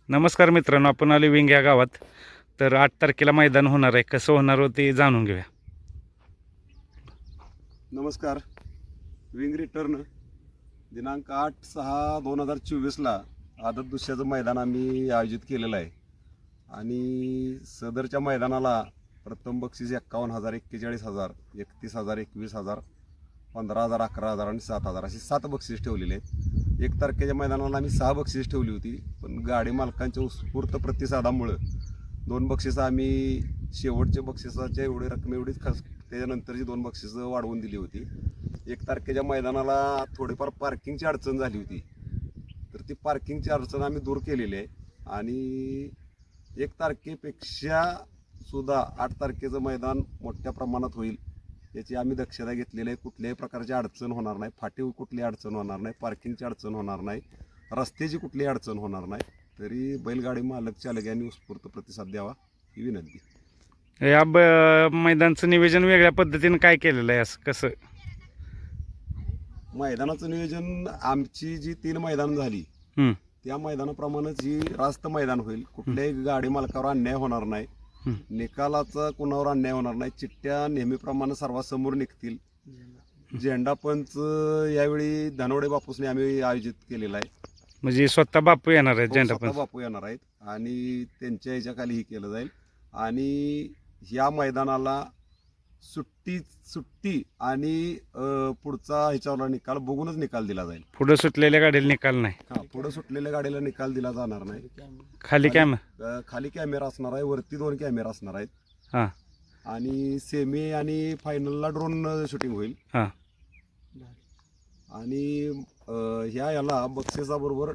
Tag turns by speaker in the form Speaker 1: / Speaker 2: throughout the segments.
Speaker 1: नमस्कार मित्रांनो, आपण आलो विंग या गावात. तर 8 तारखेला मैदान होणार आहे. कसं होणार होते जाणून घेऊया.
Speaker 2: नमस्कार. विंग रिटर्न दिनांक 8/6/2024ला आदत दुसऱ्याचं मैदान आम्ही आयोजित केलेलं आहे आणि सदरच्या मैदानाला प्रथम बक्षीस 51,000, 41,000, 31,000, 21,000, 15,000, 11,000 आणि 7,000 अशी 7 बक्षीस ठेवलेले आहेत. 1 तारखेच्या मैदानाला आम्ही 6 बक्षीस ठेवली होती, पण गाडी मालकांच्या उत्स्फूर्त प्रतिसादामुळं 2 बक्षिसं आम्ही शेवटच्या बक्षिसाच्या एवढी रक्कम एवढीच त्याच्यानंतरची 2 बक्षिसं वाढवून दिली होती. 1 तारखेच्या मैदानाला थोडीफार पार्किंगची अडचण झाली होती, तर ती पार्किंगची अडचण आम्ही दूर केलेली आहे आणि 1 तारखेपेक्षा सुद्धा 8 तारखेचं मैदान मोठ्या प्रमाणात होईल याची आम्ही दक्षता घेतलेली आहे. कुठल्याही प्रकारची अडचण होणार नाही, फाटीव कुठली अडचण होणार नाही, पार्किंगची अडचण होणार नाही, रस्त्याची कुठलीही अडचण होणार नाही. तरी बैलगाडी मालक चालक यांनी उत्स्फूर्त प्रतिसाद द्यावा ही विनंती.
Speaker 1: या मैदानचं नियोजन वेगळ्या पद्धतीने काय केलेलं आहे? असं कसं
Speaker 2: मैदानाचं नियोजन आमची जी 3 मैदान झाली त्या मैदानाप्रमाणेच ही रास्त मैदान होईल. कुठल्याही गाडी मालकावर अन्याय होणार नाही, निकालाचा कुणावर अन्याय होणार नाही. चिठ्ठ्या नेहमीप्रमाणे सर्वांसमोर निघतील. झेंडा पंच यावेळी धनवडे बापूसने आम्ही आयोजित केलेला आहे.
Speaker 1: म्हणजे स्वतः बापू येणार आहेत? झेंडा
Speaker 2: स्वतः बापू येणार आहेत आणि त्यांच्या ह्याच्याखाली ही केलं जाईल. आणि या मैदानाला सुट्टी आणि पुढचा ह्याच्यावर निकाल बघूनच निकाल दिला जाईल.
Speaker 1: पुढे सुटलेल्या गाडीला निकाल नाही.
Speaker 2: पुढे सुटलेल्या गाडीला निकाल दिला जाणार नाही. खाली कॅमेरा असणार आहे, वरती 2 कॅमेरा असणार आहेत. आणि सेमी आणि फायनलला ड्रोन शूटिंग होईल. आणि याला बक्षिसाबरोबर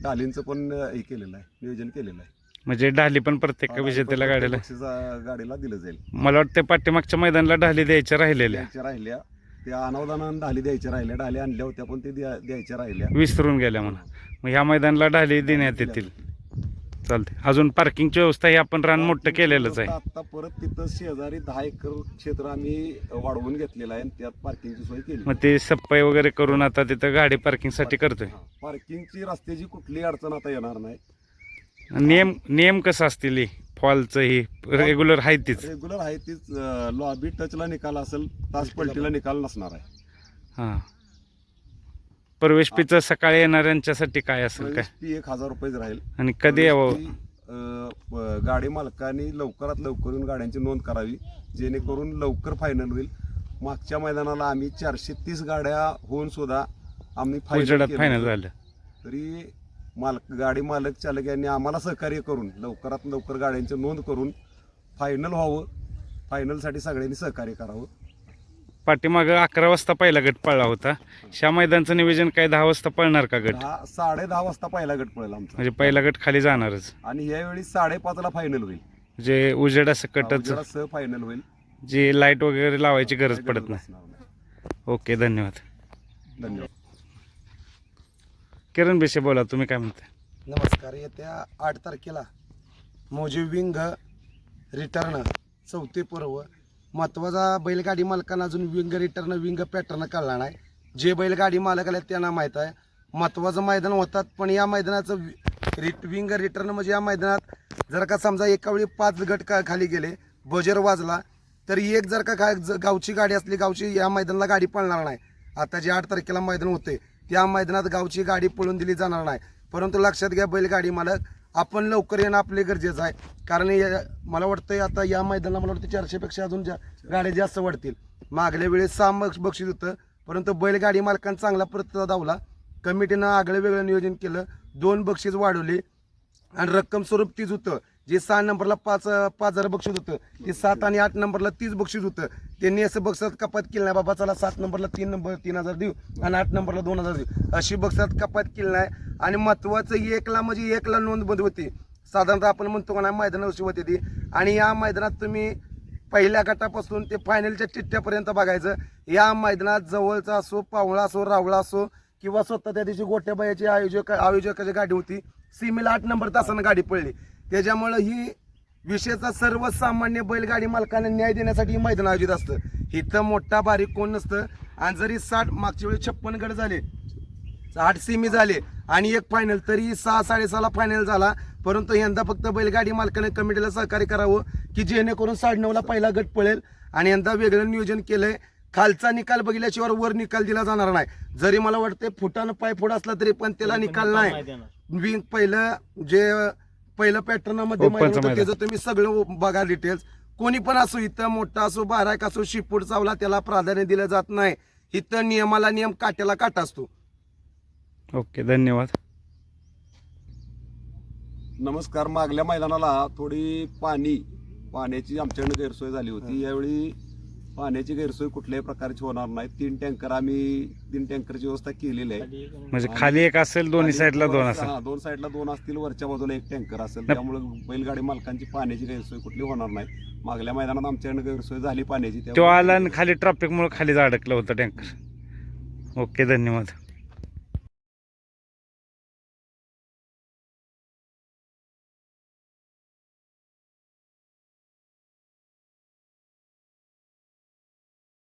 Speaker 2: डालींचं पण हे केलेलं आहे, नियोजन केलेलं आहे.
Speaker 1: म्हणजे ढाली पण प्रत्येक विजेत्याला
Speaker 2: गाडीला दिलं जाईल.
Speaker 1: मला वाटतं पाठीमागच्या मैदानाला ढाली द्यायच्या
Speaker 2: राहिल्या त्या अनावधानानं ढाली द्यायच्या राहिल्या. ढाली आणल्या होत्या पण ते द्यायच्या राहिल्या,
Speaker 1: विसरून गेल्या म्हणा. मग ह्या मैदानाला ढाली देण्यात येतील. चालते. अजून पार्किंगची व्यवस्था ही आपण रान मोठं केलेलंच आहे.
Speaker 2: आता परत तिथं शेजारी 10 एकर क्षेत्र आम्ही वाढवून घेतलेलं आहे आणि त्यात पार्किंगची सोय केली.
Speaker 1: मग ते सप्पाई वगैरे करून आता तिथं गाडी पार्किंगसाठी करतोय.
Speaker 2: पार्किंगची रस्त्याची कुठलीही अडचण आता येणार नाही.
Speaker 1: नियम कसं असतील? फॉलचं ही रेग्युलर आहे तीच?
Speaker 2: रेग्युलर आहे तीच. लॉबी टचला निकाल असेल, तास पलटीला निकाल नसणार आहे.
Speaker 1: प्रवेश फीचं सकाळी येणाऱ्यांच्यासाठी काय असेल? काय
Speaker 2: फी 1,000 रुपये राहील.
Speaker 1: आणि कधी यावं?
Speaker 2: गाडी मालकांनी लवकरात लवकर येऊन गाड्यांची नोंद करावी, जेणेकरून लवकर फायनल होईल. मागच्या मैदानाला आम्ही 430 गाड्या होऊन सुद्धा आम्ही
Speaker 1: फायनल झालं.
Speaker 2: तरी गाडी मालक चालक यांनी आम्हाला सहकार्य करून लवकरात लवकर गाड्यांची नोंद करून फायनल व्हावं. फायनलसाठी सगळ्यांनी सहकार्य करावं.
Speaker 1: पाठीमागं 11 वाजता पहिला गट पळला होता. ह्या मैदानचं नियोजन काय 10 वाजता पळणार का गट?
Speaker 2: 10:30 वाजता पहिला गट पळेल आमचा.
Speaker 1: म्हणजे पहिला गट खाली जाणारच.
Speaker 2: आणि यावेळी 5:30ला फायनल होईल.
Speaker 1: जे उजेडा सकटच
Speaker 2: फायनल होईल,
Speaker 1: जी लाईट वगैरे लावायची गरज पडत नाही. ओके, धन्यवाद. किरण बेशे बोला, तुम्ही काय म्हणताय?
Speaker 3: नमस्कार. येत्या 8 तारखेला मोजी विंग रिटर्न 4थे पर्व. महत्त्वाचा बैलगाडी मालकांना अजून विंग रिटर्न विंग पॅटर्न कळला नाही. जे बैलगाडी मालक आले त्यांना माहीत आहे. महत्त्वाचं मैदान होतात, पण या मैदानाचं विंग रिटर्न म्हणजे या मैदानात जर का समजा एका वेळी 5 गट खाली गेले, बजर वाजला, तर एक जर का गावची गाडी असली, गावची या मैदानाला गाडी पळणार नाही. आता जे 8 तारखेला मैदान होते त्या मैदानात गावची गाडी पळून दिली जाणार नाही. परंतु लक्षात घ्या, बैलगाडी मालक आपण लवकर येणं आपले गरजेचं आहे. कारण मला वाटतं आता या मैदानाला मला वाटतं 400पेक्षा अजून गाड्या जास्त वाढतील. मागल्या वेळेस 6 बक्षीस होतं, परंतु बैलगाडी मालकांना चांगला प्रतिसाद दावला. कमिटीनं आगळं वेगळं नियोजन केलं, 2 बक्षीस वाढवली आणि रक्कम स्वरूप तीच होतं. जे 6 नंबरला 5,000 बक्षीस होतं, ते 7 आणि 8 नंबरला 30 बक्षीस होतं. त्यांनी असं बक्षीसात कपात केली नाही, बाबा चला 7 नंबरला 3,000 देऊ आणि 8 नंबरला 2,000 देऊ, अशी बक्षीसात कपात केली नाही. आणि महत्त्वाचं 1ला म्हणजे 1ला नोंद बंद होती. साधारणतः आपण म्हणतो का नाही, मैदानावरची होती ती. आणि या मैदानात तुम्ही पहिल्या गटापासून ते फायनलच्या चिठ्ठ्यापर्यंत बघायचं. या मैदानात जवळचा असो, पावळा असो, रावळा असो, किंवा स्वतः त्या दिवशी गोट्याबाईची आयोजकाची गाडी होती. सीमेला 8 नंबर तासानं गाडी पडली. त्याच्यामुळं ही विषयाचा सर्वसामान्य बैलगाडी मालकांना न्याय देण्यासाठी मैदान आयोजित असतं. इथं मोठा बारीक कोण नसतं. आणि जरी 60 मागच्या वेळी 56 गट झाले, 8 सेमी झाले आणि 1 फायनल, तरी 6-6.5ला फायनल झाला. परंतु यंदा फक्त बैलगाडी मालकाने कमिटीला सहकार्य करावं की जेणेकरून 9:30ला पहिला गट पळेल. आणि यंदा वेगळं नियोजन केलंय. खालचा निकाल बघितल्याशिवाय वर निकाल दिला जाणार नाही. जरी मला वाटते फुटानं पाय फोड असला तरी पण त्याला निकाल नाही. विंग पहिलं पॅटर्न मध्ये
Speaker 1: Open चं
Speaker 3: मैदान होतं,
Speaker 1: मैदान.
Speaker 3: त्याचं तुम्ही सगळं बघा डिटेल्स. कोणी पण असो, इथं मोठा असो, बाराक असो, शिपूट चावला त्याला प्राधान्य दिलं जात नाही. इथं नियमाला नियम, काट्याला काटा असतो.
Speaker 1: ओके, धन्यवाद.
Speaker 2: नमस्कार. मागल्या मैदानाला थोडी पाण्याची आमच्याकडे गैरसोय झाली होती. यावेळी पाण्याची गैरसोय कुठल्याही प्रकारची होणार नाही. 3 टँकरची व्यवस्था केलेली आहे.
Speaker 1: म्हणजे खाली एक असेल, दोन्ही साईडला 2 असेल.
Speaker 2: 2 साईडला 2 असतील, वरच्या बाजूला 1 टँकर असेल. त्यामुळे बैलगाडी मालकांची पाण्याची गैरसोय कुठली होणार नाही. मागल्या मैदानात आमच्याकडे गैरसोय झाली पाण्याची.
Speaker 1: तो आला आणि खाली ट्रॅफिकमुळे खाली अडकलं होतं टँकर. ओके, धन्यवाद.